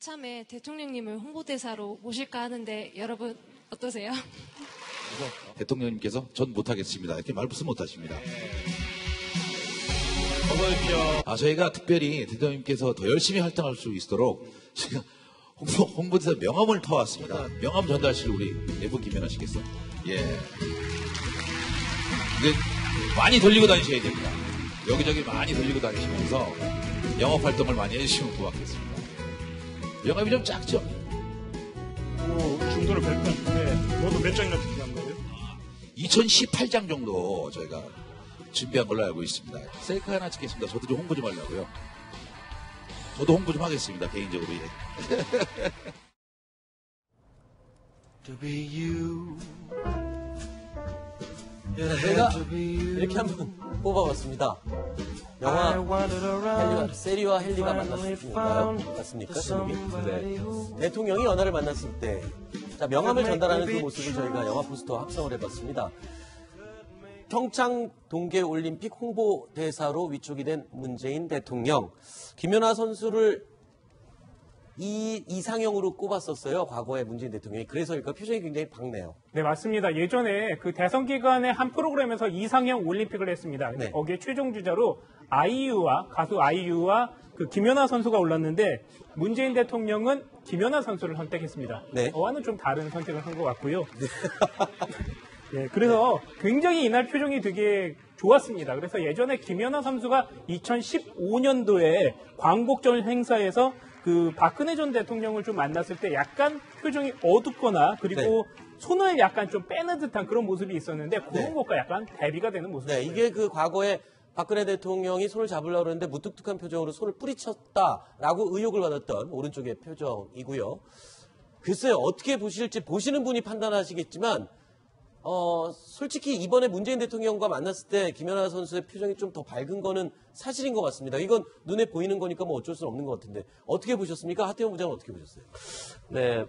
이참에 대통령님을 홍보대사로 모실까 하는데 여러분 어떠세요? 대통령님께서 전 못하겠습니다. 이렇게 말씀 못하십니다. 저희가 특별히 대통령님께서 더 열심히 활동할 수 있도록 제가 홍보대사 명함을 터왔습니다. 명함 전달실 우리 F 김연아 씨겠어? 예. 근데 많이 돌리고 다니셔야 됩니다. 여기저기 많이 돌리고 다니시면서 영업 활동을 많이 해주시면 고맙겠습니다. 명함이 좀 작죠? 중도를 발표했는데 모두 몇 장이나 준비한 거예요? 2018장 정도 저희가 준비한 걸로 알고 있습니다. 셀카 하나 찍겠습니다. 저도 좀 홍보 좀 하려고요. 저도 홍보 좀 하겠습니다. 개인적으로. 예. 제가 이렇게 한번 뽑아봤습니다. 영화 세리와 헨리가 만났을 때인가요? 맞습니까? 제목이? 네. 대통령이 연하를 만났을 때, 자, 명함을 전달하는 그 모습을 저희가 영화 포스터와 합성을 해봤습니다. 평창 동계올림픽 홍보대사로 위촉이 된 문재인 대통령, 김연아 선수를 이상형으로 꼽았었어요. 과거에 문재인 대통령이. 그래서일까 표정이 굉장히 밝네요. 네, 맞습니다. 예전에 그 대선 기간에 한 프로그램에서 이상형 올림픽을 했습니다. 네. 거기에 최종 주자로 가수 아이유와 그 김연아 선수가 올랐는데 문재인 대통령은 김연아 선수를 선택했습니다. 네. 저와는 좀 다른 선택을 한 것 같고요. 네, 그래서 굉장히 이날 표정이 되게 좋았습니다. 그래서 예전에 김연아 선수가 2015년도에 광복절 행사에서 그 박근혜 전 대통령을 좀 만났을 때 약간 표정이 어둡거나 그리고 손을 약간 좀 빼는 듯한 그런 모습이 있었는데 그런 것과 약간 대비가 되는 모습이에요. 네, 이게 그 과거에 박근혜 대통령이 손을 잡으려고 그러는데 무뚝뚝한 표정으로 손을 뿌리쳤다라고 의혹을 받았던 오른쪽의 표정이고요. 글쎄요, 어떻게 보실지 보시는 분이 판단하시겠지만 솔직히 이번에 문재인 대통령과 만났을 때 김연아 선수의 표정이 좀 더 밝은 거는 사실인 것 같습니다. 이건 눈에 보이는 거니까 뭐 어쩔 수는 없는 것 같은데 어떻게 보셨습니까? 하태영 부장은 어떻게 보셨어요? 네,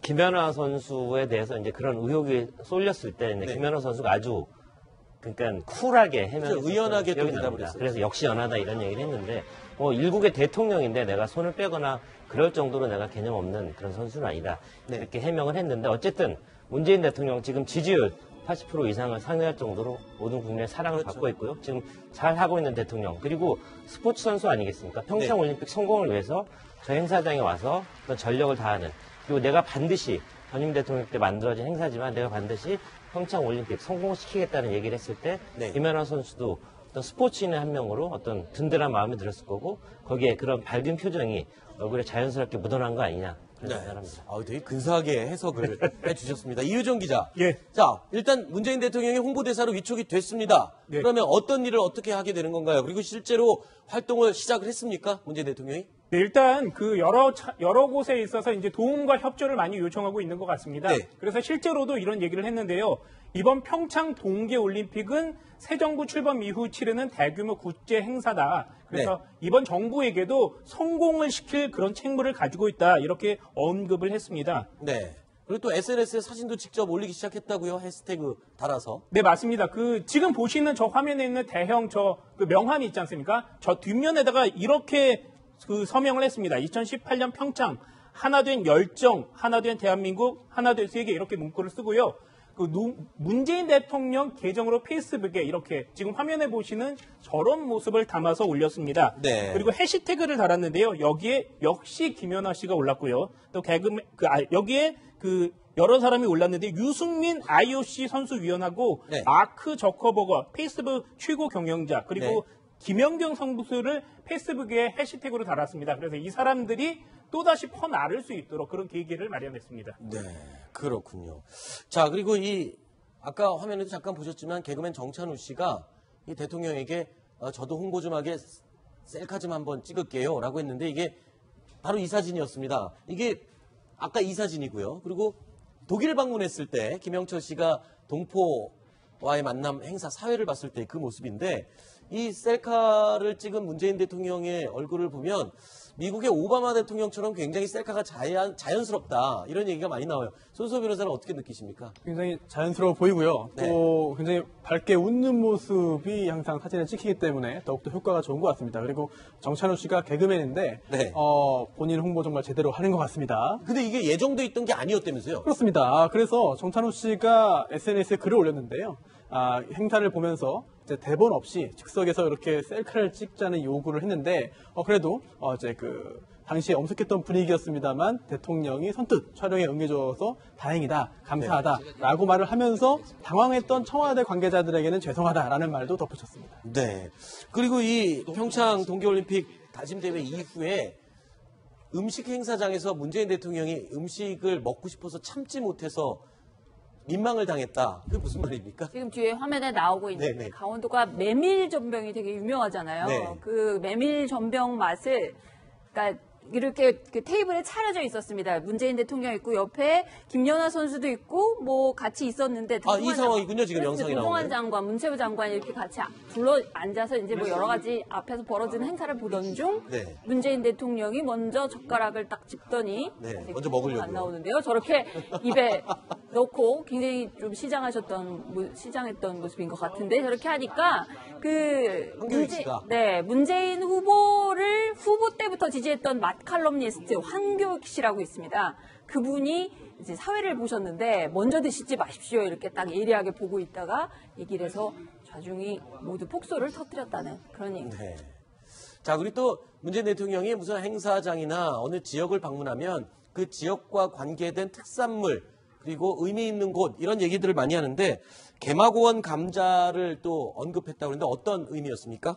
김연아 선수에 대해서 이제 그런 의혹이 쏠렸을 때 네. 김연아 선수가 아주 그러니까 쿨하게 해명했어요. 의연하게 또 대답을 했어요. 그래서 역시 연하다 이런 얘기를 했는데 일국의 대통령인데 내가 손을 빼거나 그럴 정도로 내가 개념 없는 그런 선수는 아니다. 네. 이렇게 해명을 했는데 어쨌든 문재인 대통령 지금 지지율 80% 이상을 상회할 정도로 모든 국민의 사랑을 받고 있고요. 지금 잘 하고 있는 대통령 그리고 스포츠 선수 아니겠습니까? 평창 올림픽 성공을 위해서 저 행사장에 와서 어떤 전력을 다하는 그리고 내가 반드시 전임 대통령 때 만들어진 행사지만 내가 반드시 평창 올림픽 성공시키겠다는 얘기를 했을 때 김연아 선수도 어떤 스포츠인의 한 명으로 어떤 든든한 마음이 들었을 거고 거기에 그런 밝은 표정이 얼굴에 자연스럽게 묻어난 거 아니냐. 생각합니다. 되게 근사하게 해석을 해주셨습니다. 이유정 기자. 예. 자, 일단 문재인 대통령이 홍보대사로 위촉이 됐습니다. 네. 그러면 어떤 일을 어떻게 하게 되는 건가요? 그리고 실제로 활동을 시작을 했습니까? 문재인 대통령이? 네, 일단 그 여러 곳에 있어서 이제 도움과 협조를 많이 요청하고 있는 것 같습니다. 네. 그래서 실제로도 이런 얘기를 했는데요. 이번 평창 동계올림픽은 새 정부 출범 이후 치르는 대규모 국제 행사다. 그래서 이번 정부에게도 성공을 시킬 그런 책무를 가지고 있다. 이렇게 언급을 했습니다. 네. 그리고 또 SNS에 사진도 직접 올리기 시작했다고요? 해시태그 달아서. 네, 맞습니다. 지금 보시는 저 화면에 있는 대형 그 명함이 있지 않습니까? 저 뒷면에다가 이렇게 서명을 했습니다. 2018년 평창 하나 된 열정, 하나 된 대한민국, 하나 된 세계 이렇게 문구를 쓰고요. 문재인 대통령 계정으로 페이스북에 이렇게 지금 화면에 보시는 저런 모습을 담아서 올렸습니다. 네. 그리고 해시태그를 달았는데요. 여기에 역시 김연아 씨가 올랐고요. 또 여기에 여러 사람이 올랐는데 유승민 IOC 선수위원하고 마크 저커버거 페이스북 최고 경영자 그리고 김연경 선수를 페이스북에 해시태그로 달았습니다. 그래서 이 사람들이 또다시 퍼나를 수 있도록 그런 계기를 마련했습니다. 네, 그렇군요. 자, 그리고 아까 화면에도 잠깐 보셨지만 개그맨 정찬우 씨가 이 대통령에게 저도 홍보 좀 하게 셀카 좀 한번 찍을게요 라고 했는데 이게 바로 이 사진이었습니다. 이게 아까 이 사진이고요. 그리고 독일 방문했을 때 김영철 씨가 동포와의 만남 행사 사회를 봤을 때 그 모습인데 이 셀카를 찍은 문재인 대통령의 얼굴을 보면 미국의 오바마 대통령처럼 굉장히 셀카가 자연스럽다 이런 얘기가 많이 나와요. 손수호 변호사는 어떻게 느끼십니까? 굉장히 자연스러워 보이고요. 네. 또 굉장히 밝게 웃는 모습이 항상 사진에 찍히기 때문에 더욱더 효과가 좋은 것 같습니다. 그리고 정찬우 씨가 개그맨인데 네. 본인 홍보 정말 제대로 하는 것 같습니다. 근데 이게 예정돼 있던 게 아니었다면서요? 그렇습니다. 그래서 정찬우 씨가 SNS에 글을 올렸는데요. 행사를 보면서 이제 대본 없이 즉석에서 이렇게 셀카를 찍자는 요구를 했는데 그래도 이제 당시에 엄숙했던 분위기였습니다만 대통령이 선뜻 촬영에 응해줘서 다행이다, 감사하다라고 말을 하면서 당황했던 청와대 관계자들에게는 죄송하다라는 말도 덧붙였습니다. 네. 그리고 이 평창 동계올림픽 다짐대회 이후에 음식 행사장에서 문재인 대통령이 음식을 먹고 싶어서 참지 못해서 민망을 당했다. 그게 무슨 말입니까? 지금 뒤에 화면에 나오고 있는 네네. 강원도가 메밀 전병이 되게 유명하잖아요. 네. 그 메밀 전병 맛을 그러니까 이렇게 테이블에 차려져 있었습니다. 문재인 대통령 있고 옆에 김연아 선수도 있고 뭐 같이 있었는데 이 상황이군요. 지금 영상이 나오는. 조동환 장관, 문체부 장관이 이렇게 같이 둘러 앉아서 이제 뭐 여러 가지 앞에서 벌어지는 행사를 보던 중 네. 문재인 대통령이 먼저 젓가락을 딱 짚더니 네, 먼저 먹으려고요. 안 나오는데요. 저렇게 입에 넣고 굉장히 좀 시장했던 모습인 것 같은데 저렇게 하니까 한교익 씨가. 문재인 후보를 후보 때부터 지지했던 맛칼럼니스트 황교익 씨라고 있습니다. 그분이 이제 사회를 보셨는데 먼저 드시지 마십시오 이렇게 딱 예리하게 보고 있다가 얘기를 해서 좌중이 모두 폭소를 터뜨렸다는 그런 얘기. 네. 자, 그리고 또 문재인 대통령이 무슨 행사장이나 어느 지역을 방문하면 그 지역과 관계된 특산물 그리고 의미 있는 곳 이런 얘기들을 많이 하는데 개마고원 감자를 또 언급했다고 하는데 어떤 의미였습니까?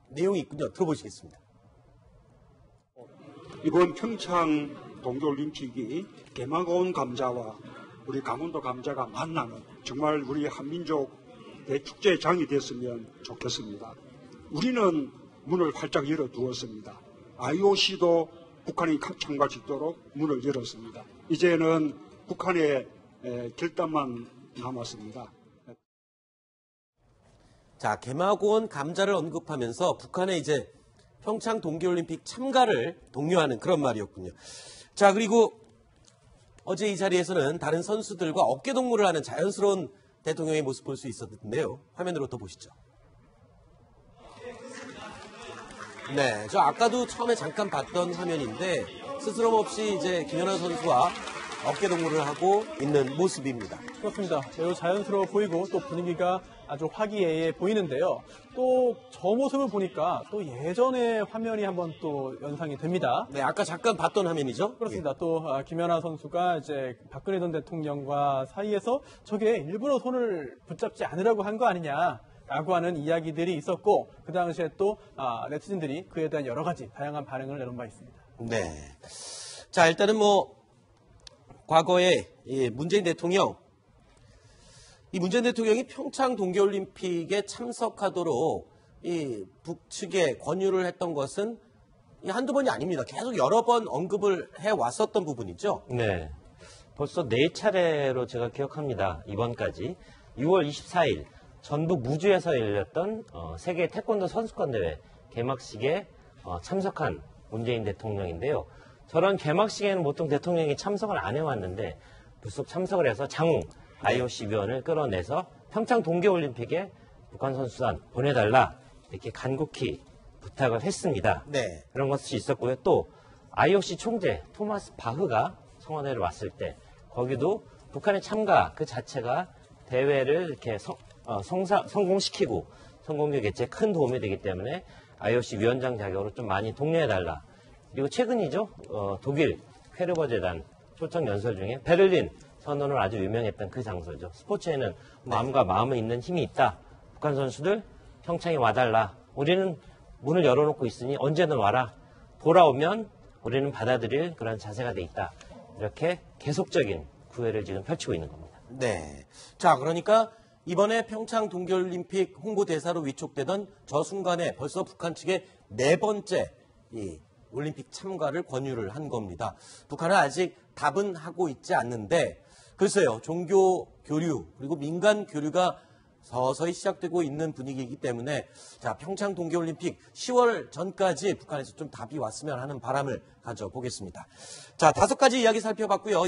내용이 있군요. 들어보시겠습니다. 이번 평창 동계올림픽이 개마고원 감자와 우리 강원도 감자가 만나는 정말 우리 한민족의 축제장이 됐으면 좋겠습니다. 우리는 문을 활짝 열어두었습니다. IOC도 북한이 참가짓도록 문을 열었습니다. 이제는 북한의 결단만 남았습니다. 자, 개마고원 감자를 언급하면서 북한의 이제 평창 동계올림픽 참가를 독려하는 그런 말이었군요. 자, 그리고 어제 이 자리에서는 다른 선수들과 어깨동무를 하는 자연스러운 대통령의 모습 볼 수 있었는데요. 화면으로 또 보시죠. 네, 저 아까도 처음에 잠깐 봤던 화면인데 스스럼 없이 이제 김연아 선수와 어깨동무를 하고 있는 모습입니다. 그렇습니다. 매우 자연스러워 보이고 또 분위기가 아주 화기애애 보이는데요. 또 저 모습을 보니까 또 예전의 화면이 한번 또 연상이 됩니다. 네, 아까 잠깐 봤던 화면이죠? 그렇습니다. 또 김연아 선수가 이제 박근혜 전 대통령과 사이에서 저게 일부러 손을 붙잡지 않으려고 한 거 아니냐라고 하는 이야기들이 있었고 그 당시에 또 네티즌들이 그에 대한 여러 가지 다양한 반응을 내놓은 바 있습니다. 네. 자, 일단은 과거에 문재인 대통령이 평창 동계올림픽에 참석하도록 이 북측에 권유를 했던 것은 한두 번이 아닙니다. 계속 여러 번 언급을 해왔었던 부분이죠. 네. 벌써 4차례로 제가 기억합니다. 이번까지. 6월 24일 전북 무주에서 열렸던 세계 태권도 선수권 대회 개막식에 참석한 문재인 대통령인데요. 저런 개막식에는 보통 대통령이 참석을 안 해왔는데 불쑥 참석을 해서 장웅 IOC 위원을 끌어내서 평창 동계올림픽에 북한 선수단 보내달라 이렇게 간곡히 부탁을 했습니다. 네. 그런 것이 있었고요. 또 IOC 총재 토마스 바흐가 청와대를 왔을 때 거기도 북한의 참가 그 자체가 대회를 이렇게 성공시키고 성공적 개최에 큰 도움이 되기 때문에 IOC 위원장 자격으로 좀 많이 독려해달라. 그리고 최근이죠. 독일 퀘르버 재단 초청 연설 중에 베를린 선언을 아주 유명했던 그 장소죠. 스포츠에는 마음과 마음에 있는 힘이 있다. 북한 선수들 평창에 와달라. 우리는 문을 열어놓고 있으니 언제든 와라. 돌아오면 우리는 받아들일 그런 자세가 돼 있다. 이렇게 계속적인 구애를 지금 펼치고 있는 겁니다. 네. 자, 그러니까 이번에 평창 동계올림픽 홍보대사로 위촉되던 저 순간에 벌써 북한 측에 4번째 이 올림픽 참가를 권유를 한 겁니다. 북한은 아직 답은 하고 있지 않는데 글쎄요. 종교 교류 그리고 민간 교류가 서서히 시작되고 있는 분위기이기 때문에 자, 평창 동계올림픽 10월 전까지 북한에서 좀 답이 왔으면 하는 바람을 가져보겠습니다. 자, 5가지 이야기 살펴봤고요.